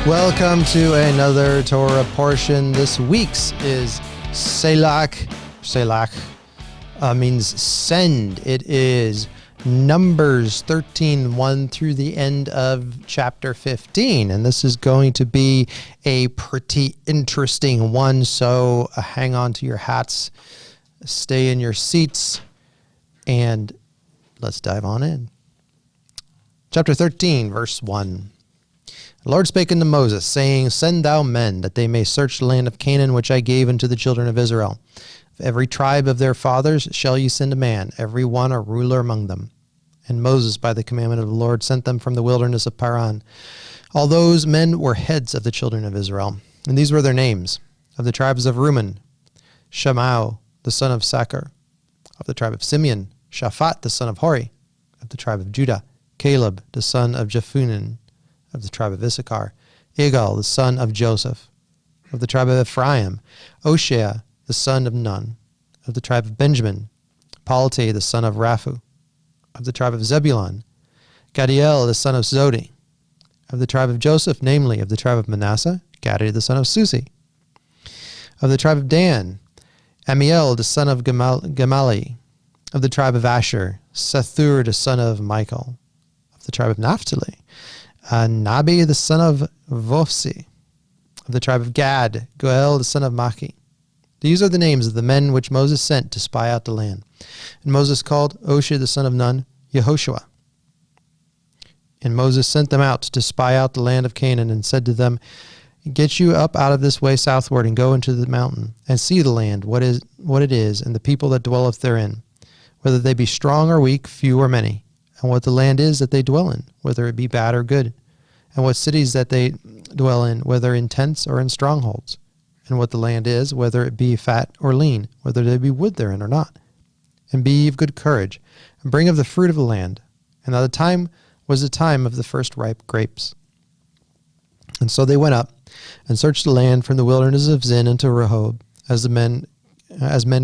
Welcome to another Torah portion. This week's is Selach. Selach means send. It is Numbers 13:1 through the end of chapter 15. And this is going to be a pretty interesting one. So hang on to your hats, stay in your seats, and let's dive on in. Chapter 13, verse 1. The Lord spake unto Moses, saying, Send thou men, that they may search the land of Canaan, which I gave unto the children of Israel. Of every tribe of their fathers shall ye send a man, every one a ruler among them. And Moses, by the commandment of the Lord, sent them from the wilderness of Paran. All those men were heads of the children of Israel. And these were their names. Of the tribes of Reuben, Shammau, the son of Sacher. Of the tribe of Simeon, Shaphat, the son of Hori. Of the tribe of Judah, Caleb, the son of Jephunneh. Of the tribe of Issachar, Igal, the son of Joseph. Of the tribe of Ephraim, Oshea, the son of Nun. Of the tribe of Benjamin, Palti, the son of Raphu. Of the tribe of Zebulun, Gadiel, the son of Zodi. Of the tribe of Joseph, namely, of the tribe of Manasseh, Gadi, the son of Susi. Of the tribe of Dan, Amiel, the son of Gamali. Of the tribe of Asher, Sethur, the son of Michael. Of the tribe of Naphtali, Nabi, the son of Vophsi. Of the tribe of Gad, Goel, the son of Machi. These are the names of the men which Moses sent to spy out the land. And Moses called Oshea, the son of Nun, Yehoshua. And Moses sent them out to spy out the land of Canaan, and said to them, Get you up out of this way southward, and go into the mountain, and see the land, what it is, and the people that dwelleth therein, whether they be strong or weak, few or many. And what the land is that they dwell in, whether it be bad or good, and what cities that they dwell in, whether in tents or in strongholds, and what the land is, whether it be fat or lean, whether there be wood therein or not. And be ye of good courage, and bring of the fruit of the land. And now the time was the time of the first ripe grapes. And so they went up, and searched the land from the wilderness of Zin unto Rehob, as men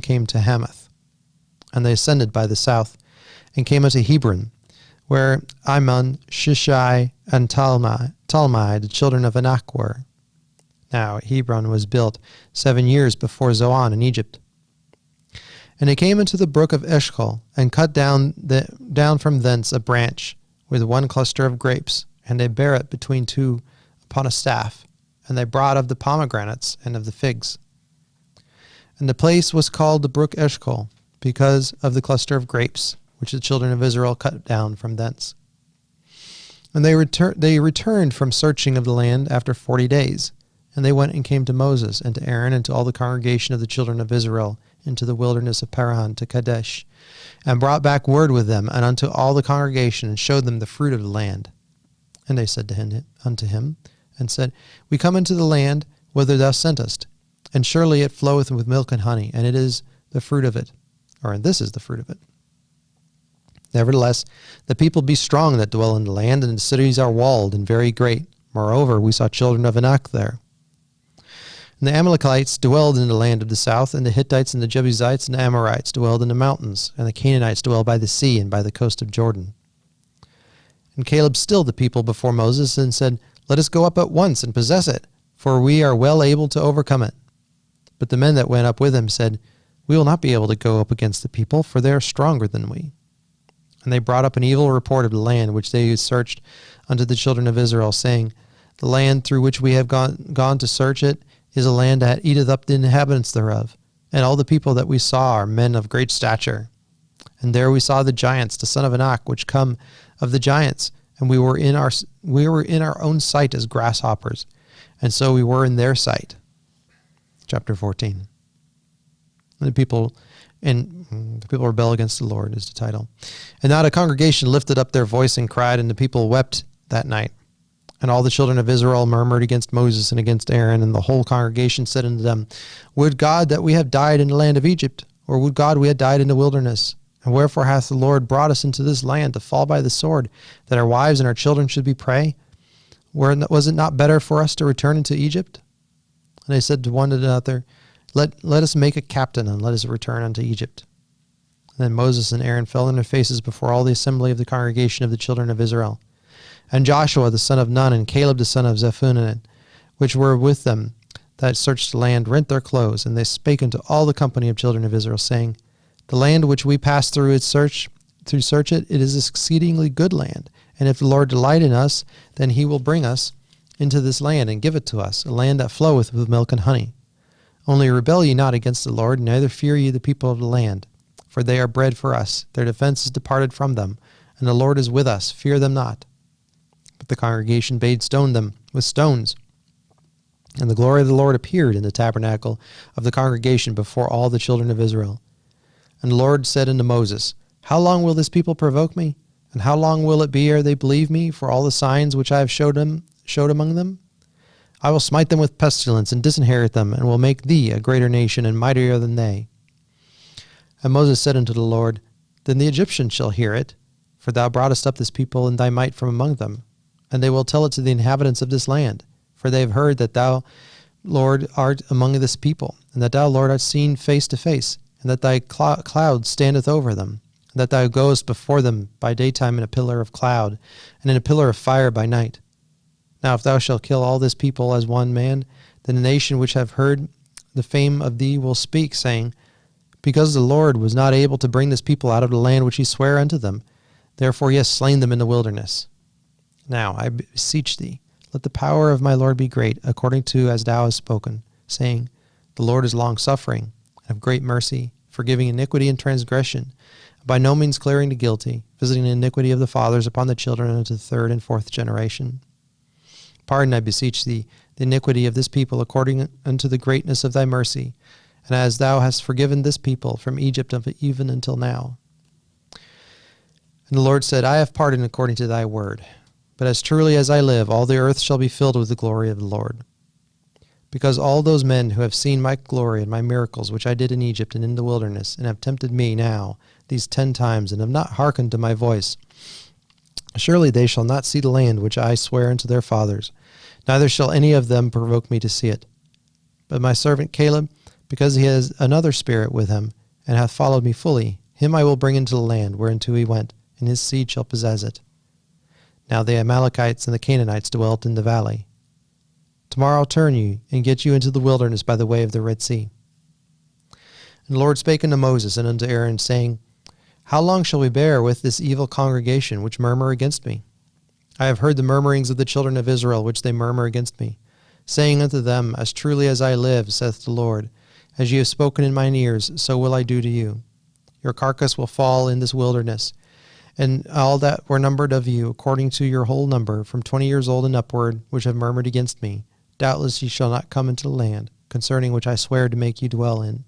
came to Hamath. And they ascended by the south, and came unto Hebron, where Iman, Shishai, and Talmai, the children of Anak, were. Now Hebron was built 7 years before Zoan in Egypt. And they came into the brook of Eshcol, and cut down from thence a branch with one cluster of grapes, and they bare it between two upon a staff, and they brought of the pomegranates and of the figs. And the place was called the brook Eshcol, because of the cluster of grapes, which the children of Israel cut down from thence. And they returned from searching of the land after 40 days. And they went and came to Moses and to Aaron and to all the congregation of the children of Israel into the wilderness of Paran to Kadesh, and brought back word with them and unto all the congregation, and showed them the fruit of the land. And they said unto him, and said, We come into the land whither thou sentest, and surely it floweth with milk and honey, and it is the fruit of it, and this is the fruit of it. Nevertheless, the people be strong that dwell in the land, and the cities are walled and very great. Moreover, we saw children of Anak there. And the Amalekites dwelled in the land of the south, and the Hittites and the Jebusites and the Amorites dwelled in the mountains, and the Canaanites dwelled by the sea and by the coast of Jordan. And Caleb stilled the people before Moses, and said, Let us go up at once and possess it, for we are well able to overcome it. But the men that went up with him said, We will not be able to go up against the people, for they are stronger than we. And they brought up an evil report of the land which they searched unto the children of Israel, saying, The land through which we have gone to search it is a land that eateth up the inhabitants thereof. And all the people that we saw are men of great stature. And there we saw the giants, the son of Anak, which come of the giants. And we were in our own sight as grasshoppers, and so we were in their sight. Chapter 14. And the people rebel against the Lord is the title. And now the congregation lifted up their voice and cried, and the people wept that night. And all the children of Israel murmured against Moses and against Aaron, and the whole congregation said unto them, Would God that we had died in the land of Egypt, or would God we had died in the wilderness? And wherefore hath the Lord brought us into this land to fall by the sword, that our wives and our children should be prey? Was it not better for us to return into Egypt? And they said to one another, Let us make a captain, and let us return unto Egypt. And then Moses and Aaron fell on their faces before all the assembly of the congregation of the children of Israel. And Joshua the son of Nun and Caleb the son of Jephunneh, which were with them that searched the land, rent their clothes, and they spake unto all the company of children of Israel, saying, The land which we passed through it, it is an exceedingly good land. And if the Lord delight in us, then he will bring us into this land and give it to us, a land that floweth with milk and honey. Only rebel ye not against the Lord, neither fear ye the people of the land, for they are bread for us. Their defense is departed from them, and the Lord is with us. Fear them not. But the congregation bade stone them with stones. And the glory of the Lord appeared in the tabernacle of the congregation before all the children of Israel. And the Lord said unto Moses, How long will this people provoke me? And how long will it be ere they believe me for all the signs which I have showed among them? I will smite them with pestilence and disinherit them, and will make thee a greater nation and mightier than they. And Moses said unto the Lord, Then the Egyptians shall hear it, for thou broughtest up this people in thy might from among them. And they will tell it to the inhabitants of this land, for they have heard that thou, Lord, art among this people, and that thou, Lord, art seen face to face, and that thy cloud standeth over them, and that thou goest before them by daytime in a pillar of cloud, and in a pillar of fire by night. Now if thou shalt kill all this people as one man, then the nation which have heard the fame of thee will speak, saying, Because the Lord was not able to bring this people out of the land which he sware unto them, therefore he has slain them in the wilderness. Now I beseech thee, let the power of my Lord be great, according to as thou hast spoken, saying, The Lord is long-suffering, and of great mercy, forgiving iniquity and transgression, by no means clearing the guilty, visiting the iniquity of the fathers upon the children unto the third and fourth generation. Pardon, I beseech thee, the iniquity of this people according unto the greatness of thy mercy, and as thou hast forgiven this people from Egypt even until now. And the Lord said, I have pardoned according to thy word. But as truly as I live, all the earth shall be filled with the glory of the Lord. Because all those men who have seen my glory and my miracles which I did in Egypt and in the wilderness, and have tempted me now these 10 times, and have not hearkened to my voice, surely they shall not see the land which I swear unto their fathers, neither shall any of them provoke me to see it. But my servant Caleb, because he has another spirit with him, and hath followed me fully, him I will bring into the land whereinto he went, and his seed shall possess it. Now the Amalekites and the Canaanites dwelt in the valley. Tomorrow turn ye, and get you into the wilderness by the way of the Red Sea. And the Lord spake unto Moses and unto Aaron, saying, How long shall we bear with this evil congregation which murmur against me? I have heard the murmurings of the children of Israel which they murmur against me, saying unto them, As truly as I live, saith the Lord, as ye have spoken in mine ears, so will I do to you. Your carcass will fall in this wilderness, and all that were numbered of you, according to your whole number, from 20 years old and upward, which have murmured against me, doubtless ye shall not come into the land, concerning which I swear to make you dwell in,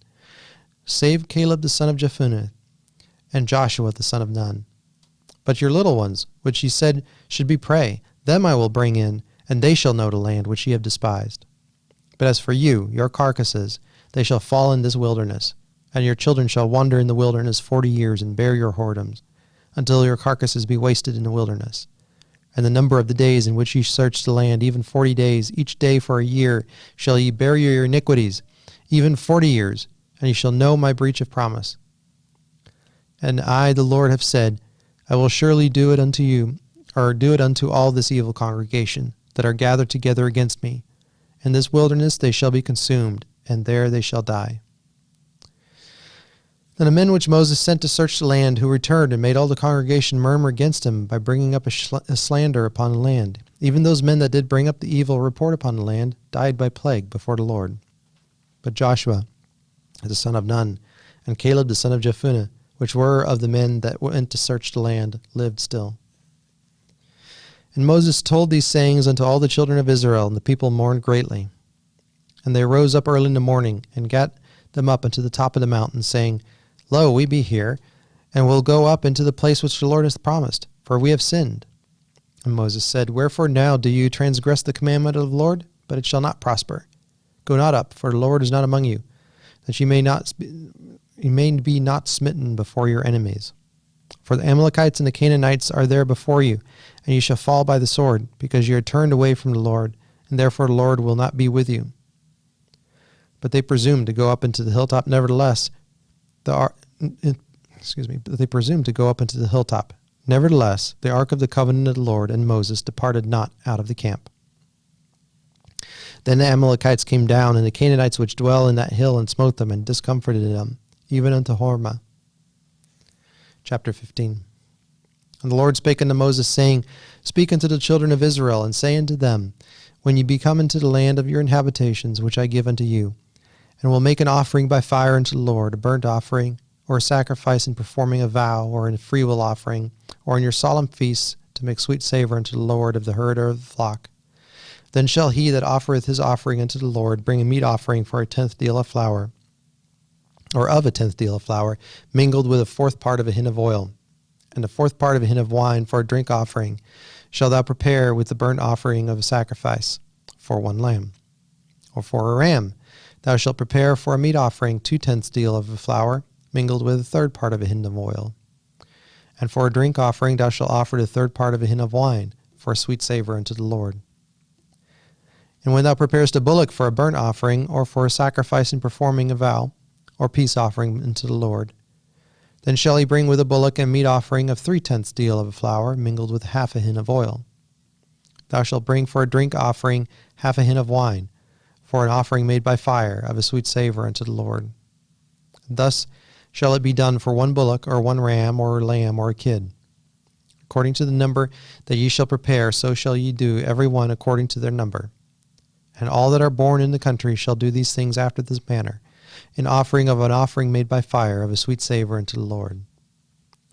save Caleb the son of Jephunneh, and Joshua the son of Nun. But your little ones, which ye said should be prey, them I will bring in, and they shall know the land which ye have despised. But as for you, your carcasses, they shall fall in this wilderness, and your children shall wander in the wilderness 40 years, and bear your whoredoms, until your carcasses be wasted in the wilderness. And the number of the days in which ye search the land, even 40 days, each day for a year, shall ye bear your iniquities, even 40 years, and ye shall know my breach of promise. And I, the Lord, have said, I will surely do it unto you, or do it unto all this evil congregation, that are gathered together against me. In this wilderness they shall be consumed, and there they shall die. Then the men which Moses sent to search the land, who returned and made all the congregation murmur against him by bringing up a slander upon the land, even those men that did bring up the evil report upon the land, died by plague before the Lord. But Joshua, the son of Nun, and Caleb the son of Jephunneh, which were of the men that went to search the land, lived still. And Moses told these sayings unto all the children of Israel, and the people mourned greatly. And they rose up early in the morning, and gat them up unto the top of the mountain, saying, Lo, we be here, and will go up into the place which the Lord hath promised, for we have sinned. And Moses said, Wherefore now do you transgress the commandment of the Lord? But it shall not prosper. Go not up, for the Lord is not among you, that ye may be not smitten before your enemies. For the Amalekites and the Canaanites are there before you, and ye shall fall by the sword, because ye are turned away from the Lord, and therefore the Lord will not be with you. But they presumed to go up into the hilltop. Nevertheless, they presumed to go up into the hilltop. Nevertheless, the ark of the covenant of the Lord and Moses departed not out of the camp. Then the Amalekites came down, and the Canaanites which dwell in that hill, and smote them, and discomforted them, even unto Hormah. Chapter 15. And the Lord spake unto Moses, saying, Speak unto the children of Israel, and say unto them, When ye be come into the land of your inhabitations, which I give unto you, and will make an offering by fire unto the Lord, a burnt offering, or a sacrifice in performing a vow, or in a freewill offering, or in your solemn feasts, to make sweet savor unto the Lord of the herd or of the flock. Then shall he that offereth his offering unto the Lord bring a meat offering for a 10th deal of flour, or of a 10th deal of flour, mingled with a 4th part of a hin of oil, and a 4th part of a hin of wine for a drink offering, shall thou prepare with the burnt offering of a sacrifice, for 1 lamb. Or for a ram, thou shalt prepare for a meat offering 2/10 deal of a flour, mingled with a 3rd part of a hin of oil. And for a drink offering thou shalt offer the 3rd part of a hin of wine, for a sweet savor unto the Lord. And when thou preparest a bullock for a burnt offering, or for a sacrifice in performing a vow, or peace offering unto the Lord, then shall he bring with a bullock a meat offering of 3/10 deal of a flour, mingled with half a hin of oil. Thou shalt bring for a drink offering half a hin of wine, for an offering made by fire, of a sweet savor unto the Lord. Thus shall it be done for 1 bullock, or 1 ram, or a lamb, or a kid. According to the number that ye shall prepare, so shall ye do, every one according to their number. And all that are born in the country shall do these things after this manner, in offering of an offering made by fire, of a sweet savor unto the Lord.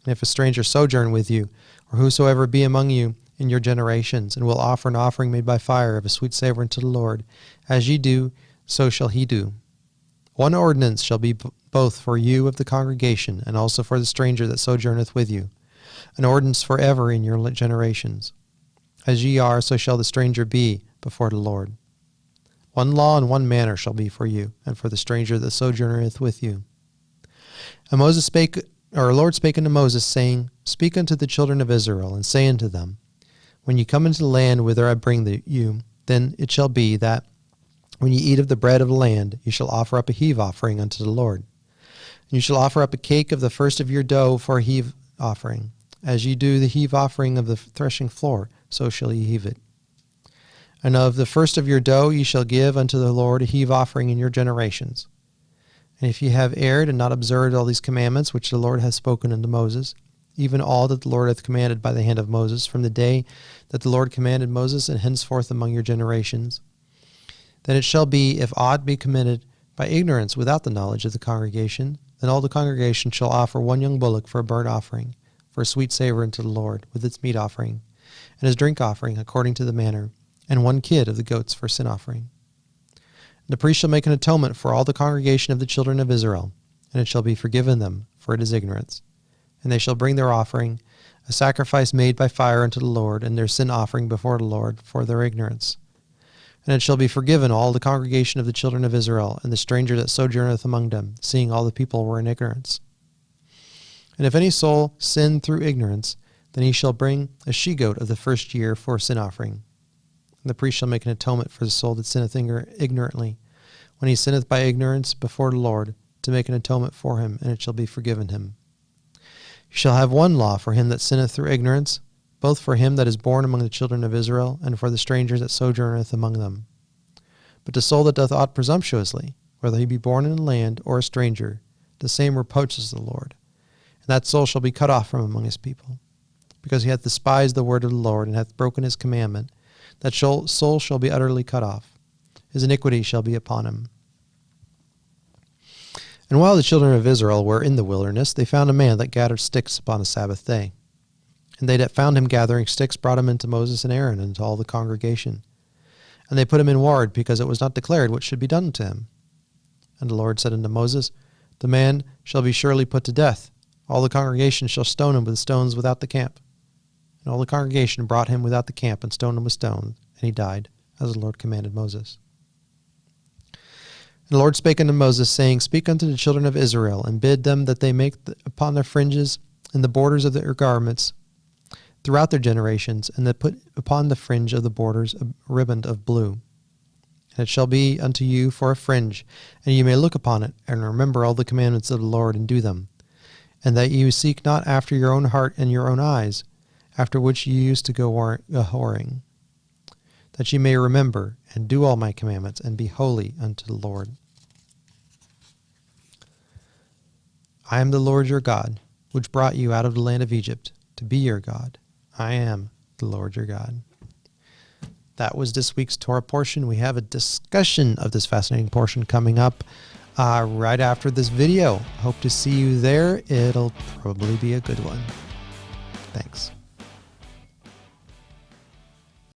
And if a stranger sojourn with you, or whosoever be among you in your generations, and will offer an offering made by fire, of a sweet savor unto the Lord, as ye do, so shall he do. 1 ordinance shall be both for you of the congregation, and also for the stranger that sojourneth with you, an ordinance forever in your generations. As ye are, so shall the stranger be before the Lord. 1 law and 1 manner shall be for you, and for the stranger that sojourneth with you. And Lord spake unto Moses, saying, Speak unto the children of Israel, and say unto them, When ye come into the land whither I bring you, then it shall be that, when ye eat of the bread of the land, ye shall offer up a heave offering unto the Lord. And you shall offer up a cake of the first of your dough for a heave offering. As ye do the heave offering of the threshing floor, so shall ye heave it. And of the first of your dough ye shall give unto the Lord a heave offering in your generations. And if ye have erred and not observed all these commandments which the Lord hath spoken unto Moses, even all that the Lord hath commanded by the hand of Moses, from the day that the Lord commanded Moses, and henceforth among your generations, then it shall be, if aught be committed by ignorance without the knowledge of the congregation, then all the congregation shall offer 1 young bullock for a burnt offering, for a sweet savor unto the Lord, with its meat offering, and his drink offering according to the manner, and 1 kid of the goats for sin offering. And the priest shall make an atonement for all the congregation of the children of Israel, and it shall be forgiven them, for it is ignorance. And they shall bring their offering, a sacrifice made by fire unto the Lord, and their sin offering before the Lord, for their ignorance. And it shall be forgiven all the congregation of the children of Israel, and the stranger that sojourneth among them, seeing all the people were in ignorance. And if any soul sin through ignorance, then he shall bring a she-goat of the first year for a sin offering. And the priest shall make an atonement for the soul that sinneth ignorantly, when he sinneth by ignorance before the Lord, to make an atonement for him, and it shall be forgiven him. You shall have 1 law for him that sinneth through ignorance, both for him that is born among the children of Israel, and for the stranger that sojourneth among them. But the soul that doth aught presumptuously, whether he be born in the land or a stranger, the same reproaches the Lord. And that soul shall be cut off from among his people, because he hath despised the word of the Lord, and hath broken his commandment. That soul shall be utterly cut off. His iniquity shall be upon him. And while the children of Israel were in the wilderness, they found a man that gathered sticks upon a Sabbath day. And they that found him gathering sticks brought him into Moses and Aaron, and to all the congregation. And they put him in ward, because it was not declared what should be done to him. And the Lord said unto Moses, The man shall be surely put to death. All the congregation shall stone him with stones without the camp. And all the congregation brought him without the camp, and stoned him with stones, and he died, as the Lord commanded Moses. And the Lord spake unto Moses, saying, Speak unto the children of Israel, and bid them that they make upon their fringes and the borders of their garments throughout their generations, and that put upon the fringe of the borders a riband of blue. And it shall be unto you for a fringe, and you may look upon it, and remember all the commandments of the Lord, and do them. and that you seek not after your own heart and your own eyes, after which you used to go whoring, that ye may remember and do all my commandments and be holy unto the Lord. I am the Lord your God, which brought you out of the land of Egypt to be your God. I am the Lord your God. That was this week's Torah portion. We have a discussion of this fascinating portion coming up right after this video. Hope to see you there. It'll probably be a good one. Thanks.